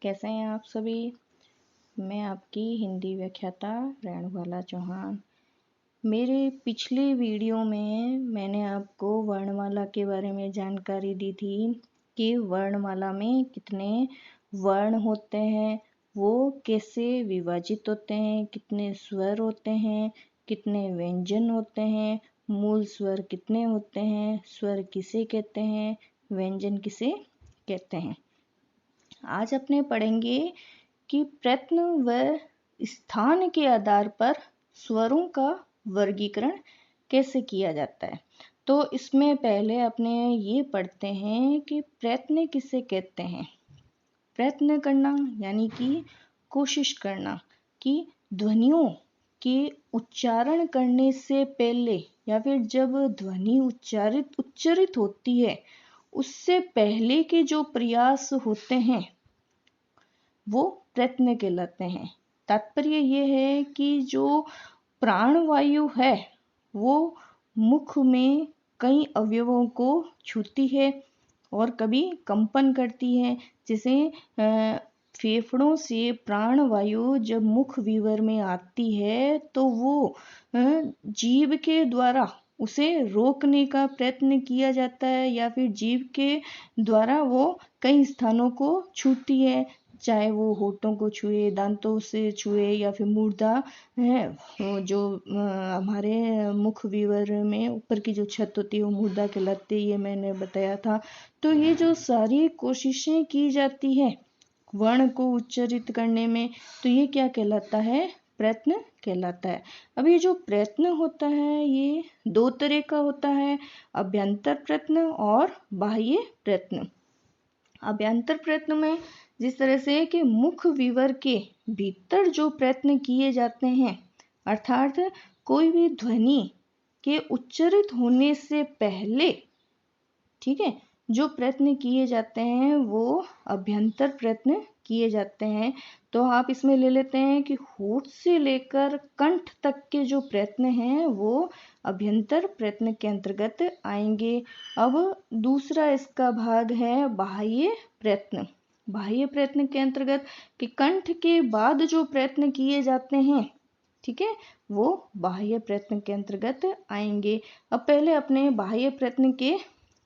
कैसे हैं आप सभी। मैं आपकी हिंदी व्याख्याता रेणुबाला चौहान। मेरे पिछले वीडियो में मैंने आपको वर्णमाला के बारे में जानकारी दी थी कि वर्णमाला में कितने वर्ण होते हैं, वो कैसे विभाजित होते हैं, कितने स्वर होते हैं, कितने व्यंजन होते हैं, मूल स्वर कितने होते हैं, स्वर किसे कहते हैं, व्यंजन किसे कहते हैं। आज अपने पढ़ेंगे कि प्रयत्न व स्थान के आधार पर स्वरों का वर्गीकरण कैसे किया जाता है। तो इसमें पहले अपने ये पढ़ते हैं कि प्रयत्न किसे कहते हैं। प्रयत्न करना यानी कि कोशिश करना कि ध्वनियों के उच्चारण करने से पहले या फिर जब ध्वनि उच्चरित होती है उससे पहले के जो प्रयास होते हैं वो प्रयत्न कहलाते हैं। तात्पर्य ये है कि जो प्राणवायु है वो मुख में कई अवयवों को छूती है और कभी कंपन करती है। जैसे फेफड़ों से प्राणवायु जब मुख विवर में आती है तो वो जीभ के द्वारा उसे रोकने का प्रयत्न किया जाता है या फिर जीभ के द्वारा वो कई स्थानों को छूती है, चाहे वो होठों को छुए, दांतों से छुए या फिर मुर्दा है जो हमारे मुख विवर में ऊपर की जो छत होती है वो मुर्दा कहलाती है, ये मैंने बताया था। तो ये जो सारी कोशिशें की जाती है वर्ण को उच्चरित करने में, तो ये क्या कहलाता है, प्रयत्न कहलाता है। अब ये जो प्रयत्न होता है ये दो तरह का होता है, अभ्यंतर प्रयत्न और बाह्य प्रयत्न। अभ्यंतर प्रयत्न में जिस तरह से कि मुख विवर के भीतर जो प्रयत्न किए जाते हैं, अर्थात कोई भी ध्वनि के उच्चरित होने से पहले, ठीक है, जो प्रयत्न किए जाते हैं वो अभ्यंतर प्रयत्न किए जाते हैं। तो आप इसमें ले लेते हैं कि होठ से लेकर कंठ तक के जो प्रयत्न हैं वो अभ्यंतर प्रयत्न के अंतर्गत आएंगे। अब दूसरा इसका भाग है बाह्य प्रयत्न। बाह्य प्रयत्न के अंतर्गत कि कंठ के बाद जो प्रयत्न किए जाते हैं, ठीक है, वो बाह्य प्रयत्न के अंतर्गत आएंगे। अब पहले अपने बाह्य प्रयत्न के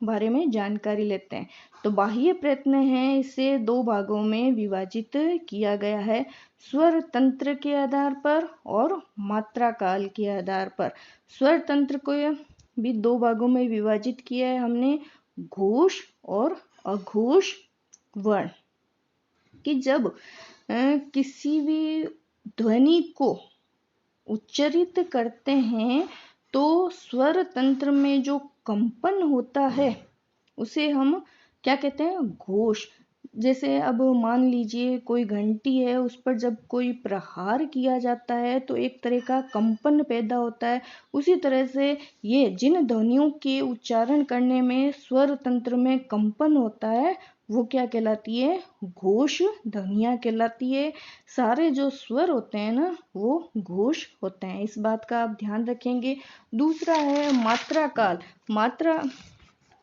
बारे में जानकारी लेते हैं। तो बाह्य प्रयत्न है, इसे दो भागों में विभाजित किया गया है, स्वर तंत्र के आधार पर और मात्रा काल के आधार पर। स्वर तंत्र को भी दो भागों में विभाजित किया है हमने, घोष और अघोष वर्ण। कि जब किसी भी ध्वनि को उच्चरित करते हैं तो स्वर तंत्र में जो कंपन होता है उसे हम क्या कहते हैं, घोष। जैसे अब मान लीजिए कोई घंटी है, उस पर जब कोई प्रहार किया जाता है तो एक तरह का कंपन पैदा होता है। उसी तरह से ये जिन ध्वनियों के उच्चारण करने में स्वर तंत्र में कंपन होता है वो क्या कहलाती है, घोष ध्वनियाँ कहलाती है। सारे जो स्वर होते हैं ना वो घोष होते हैं, इस बात का आप ध्यान रखेंगे। दूसरा है मात्रा काल।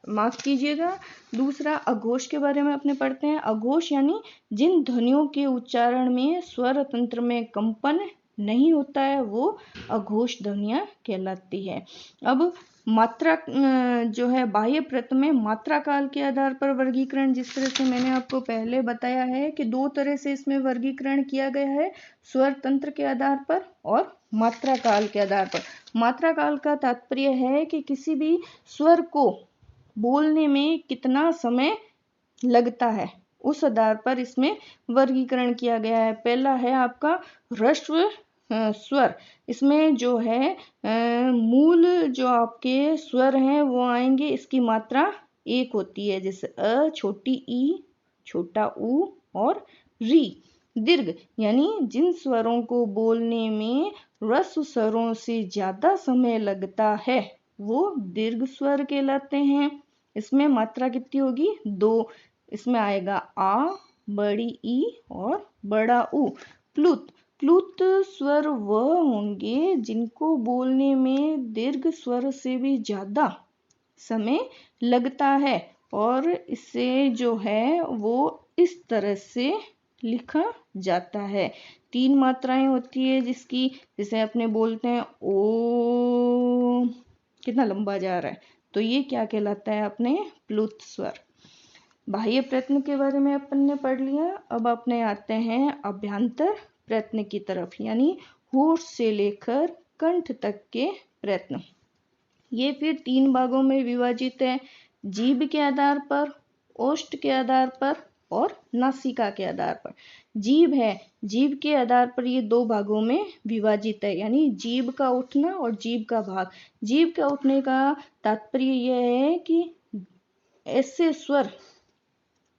माफ कीजिएगा, दूसरा अघोष के बारे में अपने पढ़ते हैं। अघोष यानी जिन ध्वनियों के उच्चारण में स्वर तंत्र में कंपन नहीं होता है वो अघोष ध्वनियाँ कहलाती है। अब मात्रा जो है बाह्य प्रयत्न में मात्रा काल के आधार पर वर्गीकरण, जिस तरह से मैंने आपको पहले बताया है कि दो तरह से इसमें वर्गीकरण किया गया है, स्वर तंत्र के आधार पर और मात्रा काल के आधार पर। मात्रा काल का तात्पर्य है कि किसी भी स्वर को बोलने में कितना समय लगता है, उस आधार पर इसमें वर्गीकरण किया गया है। पहला है आपका ह्रस्व स्वर। इसमें जो है मूल जो आपके स्वर हैं वो आएंगे, इसकी मात्रा एक होती है, जैसे अ, छोटी ई, छोटा ऊ और री। दीर्घ यानी जिन स्वरों को बोलने में ह्रस्व स्वरों से ज्यादा समय लगता है वो दीर्घ स्वर कहलाते हैं। इसमें मात्रा कितनी होगी, दो। इसमें आएगा आ, बड़ी ई और बड़ा ऊ। प्लुत स्वर वह होंगे जिनको बोलने में दीर्घ स्वर से भी ज्यादा समय लगता है और इससे जो है वो इस तरह से लिखा जाता है। 3 मात्राएं होती है जिसकी, जैसे अपने बोलते हैं ओ, कितना लंबा जा रहा है, तो ये क्या कहलाता है अपने प्लुत स्वर। बाह्य प्रयत्न के बारे में अपन ने पढ़ लिया। अब अपने आते हैं अभ्यंतर प्रयत्न की तरफ, यानी होठ से लेकर कंठ तक के प्रयत्न। ये फिर 3 भागों में विभाजित है, जीभ के आधार पर, ओष्ठ के आधार पर और नासिका के आधार पर। जीभ है, जीभ के आधार पर ये 2 भागों में विभाजित है, यानी जीभ का उठना और जीभ का भाग। जीभ का उठने का तात्पर्य यह है कि ऐसे स्वर,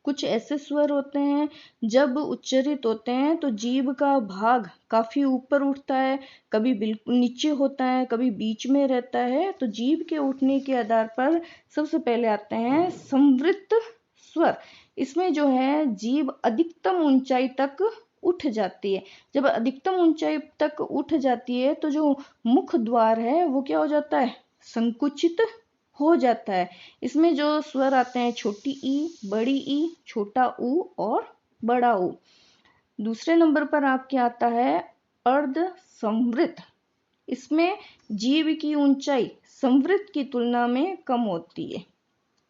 कुछ ऐसे स्वर होते हैं जब उच्चारित होते हैं तो जीभ का भाग काफी ऊपर उठता है, कभी बिल्कुल नीचे होता है, कभी बीच में रहता है। तो जीभ के उठने के आधार पर सबसे पहले आते हैं संवृत्त स्वर। इसमें जो है जीभ अधिकतम ऊंचाई तक उठ जाती है। जब अधिकतम ऊंचाई तक उठ जाती है तो जो मुख द्वार है वो क्या हो जाता है, संकुचित हो जाता है। इसमें जो स्वर आते हैं छोटी ई, बड़ी ई, छोटा ऊ और बड़ा ऊ। दूसरे नंबर पर आपके आता है अर्ध संवृत। इसमें जीभ की ऊंचाई संवृत की तुलना में कम होती है,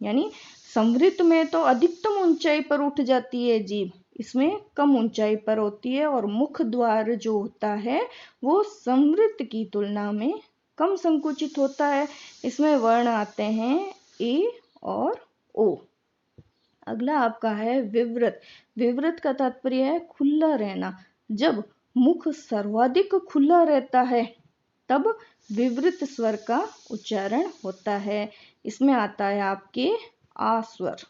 यानी संवृत में तो अधिकतम ऊंचाई पर उठ जाती है जीभ, इसमें कम ऊंचाई पर होती है। और मुख द्वार जो होता है वो संवृत की तुलना में कम संकुचित होता है। इसमें वर्ण आते हैं ए और ओ। अगला आपका है विवृत। विवृत का तात्पर्य है खुला रहना। जब मुख सर्वाधिक खुला रहता है तब विवृत स्वर का उच्चारण होता है। इसमें आता है आपके आ स्वर।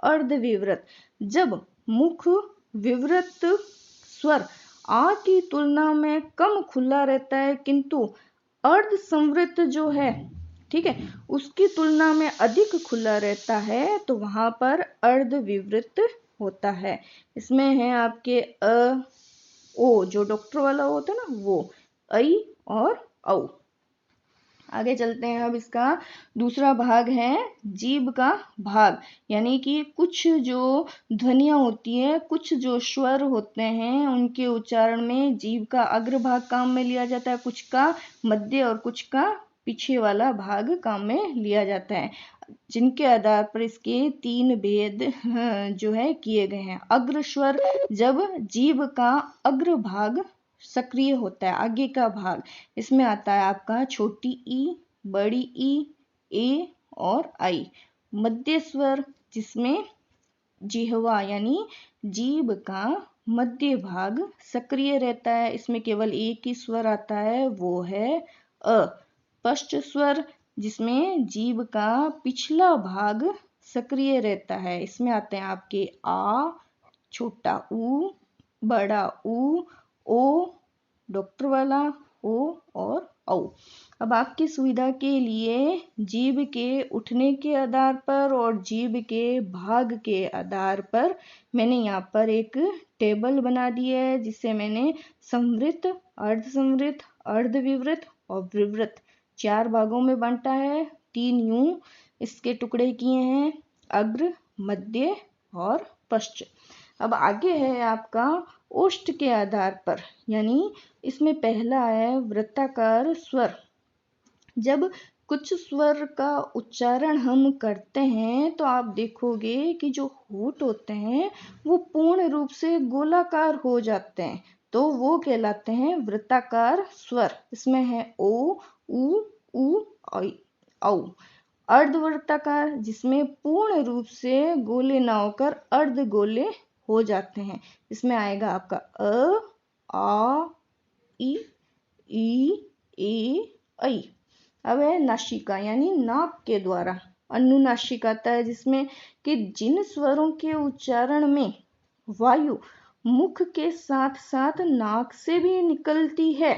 अर्धविवृत, जब मुख विवृत स्वर आ की तुलना में कम खुला रहता है किंतु अर्ध संवृत जो है, ठीक है, उसकी तुलना में अधिक खुला रहता है, तो वहां पर अर्धविवृत होता है। इसमें है आपके अ, ओ, जो डॉक्टर वाला होता है ना वो, ऐ और औ। आगे चलते हैं। अब इसका दूसरा भाग है जीभ का भाग, यानी कि कुछ जो ध्वनियां होती है, कुछ जो स्वर होते हैं उनके उच्चारण में जीभ का अग्रभाग काम में लिया जाता है, कुछ का मध्य और कुछ का पीछे वाला भाग काम में लिया जाता है, जिनके आधार पर इसके 3 भेद जो है किए गए हैं। अग्र स्वर, जब जीभ का अग्र भाग सक्रिय होता है, आगे का भाग, इसमें आता है आपका छोटी ई, बड़ी ई, ए और आई। मध्य स्वर, जिसमें जिह्वा यानी जीभ का मध्य भाग सक्रिय रहता है, इसमें केवल एक ही स्वर आता है, वो है अ। पश्च स्वर, जिसमें जीभ का पिछला भाग सक्रिय रहता है, इसमें आते हैं आपके आ, छोटा ऊ, बड़ा ऊ, ओ, डॉक्टर वाला ओ और औ। अब आपकी सुविधा के लिए जीभ के उठने के आधार पर और जीभ के भाग के आधार पर मैंने यहाँ पर एक टेबल बना दी है, जिसे मैंने संवृत, अर्धसंवृत, अर्धविवृत और विवृत 4 भागों में बांटा है। 3 यूं इसके टुकड़े किए हैं, अग्र, मध्य और पश्च। अब आगे है आपका ओष्ठ के आधार पर, यानी इसमें पहला है वृत्ताकार स्वर। जब कुछ स्वर का उच्चारण हम करते हैं तो आप देखोगे कि जो होठ होते हैं वो पूर्ण रूप से गोलाकार हो जाते हैं, तो वो कहलाते हैं वृत्ताकार स्वर। इसमें है ओ, ऊ, औ। अर्धवृत्ताकार, जिसमें पूर्ण रूप से गोले ना होकर अर्ध गोले हो जाते हैं, इसमें आएगा आपका अ, आ, ई, ए, ऐ। अब है नासिका, यानी नाक के द्वारा अनुनासिक आता है, जिसमें कि जिन स्वरों के उच्चारण में वायु मुख के साथ साथ नाक से भी निकलती है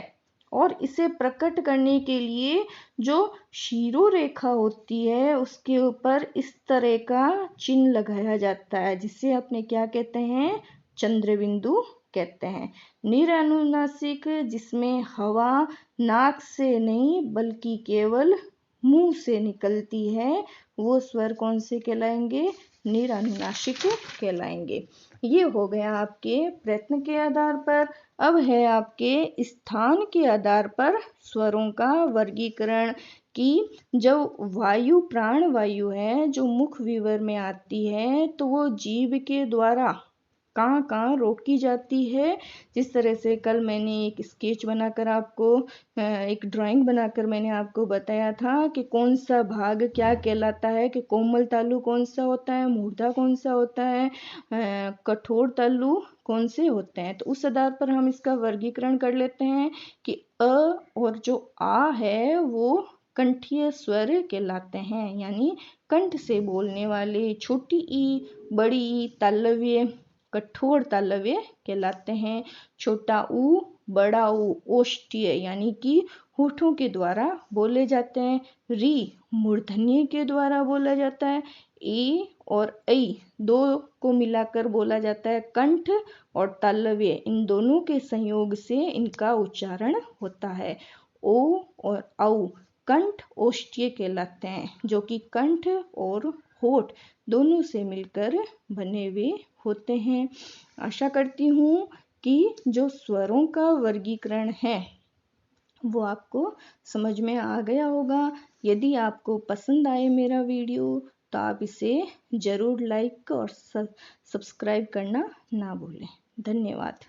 और इसे प्रकट करने के लिए जो शिरोरेखा होती है उसके ऊपर इस तरह का चिन्ह लगाया जाता है, जिसे अपने क्या कहते हैं, चंद्रबिंदु कहते हैं। निरानुनासिक, जिसमें हवा नाक से नहीं बल्कि केवल मुंह से निकलती है, वो स्वर कौन से कहलाएंगे, निरानुनासिक कहलाएंगे। ये हो गया आपके प्रयत्न के आधार पर। अब है आपके स्थान के आधार पर स्वरों का वर्गीकरण कि जो वायु प्राणवायु है जो मुख विवर में आती है तो वो जीभ के द्वारा कहाँ कहाँ रोकी जाती है। जिस तरह से कल मैंने एक स्केच बनाकर आपको एक ड्राइंग बनाकर मैंने आपको बताया था कि कौन सा भाग क्या कहलाता है, कि कोमल तालु कौन सा होता है, मूर्धा कौन सा होता है, कठोर तालु कौन से होते हैं। तो उस आधार पर हम इसका वर्गीकरण कर लेते हैं कि अ और जो आ है वो कंठीय स्वर कहलाते हैं, यानी कंठ से बोलने वाले। छोटी ई, बड़ी ई तालव्य कठोर तालव्य कहलाते हैं। छोटा ऊ, बड़ा ऊ ओष्ठ्य यानी कि होठों के द्वारा बोले जाते हैं। री मूर्धन्य के द्वारा बोला जाता है। ए और ऐ दो को मिलाकर बोला जाता है कंठ और तालव्य, इन दोनों के संयोग से इनका उच्चारण होता है। ओ और औ कंठ ओष्ठ्य कहलाते हैं, जो कि कंठ और होठ दोनों से मिलकर बने हुए होते हैं। आशा करती हूँ कि जो स्वरों का वर्गीकरण है वो आपको समझ में आ गया होगा। यदि आपको पसंद आए मेरा वीडियो तो आप इसे ज़रूर लाइक और सब्सक्राइब करना ना भूलें। धन्यवाद।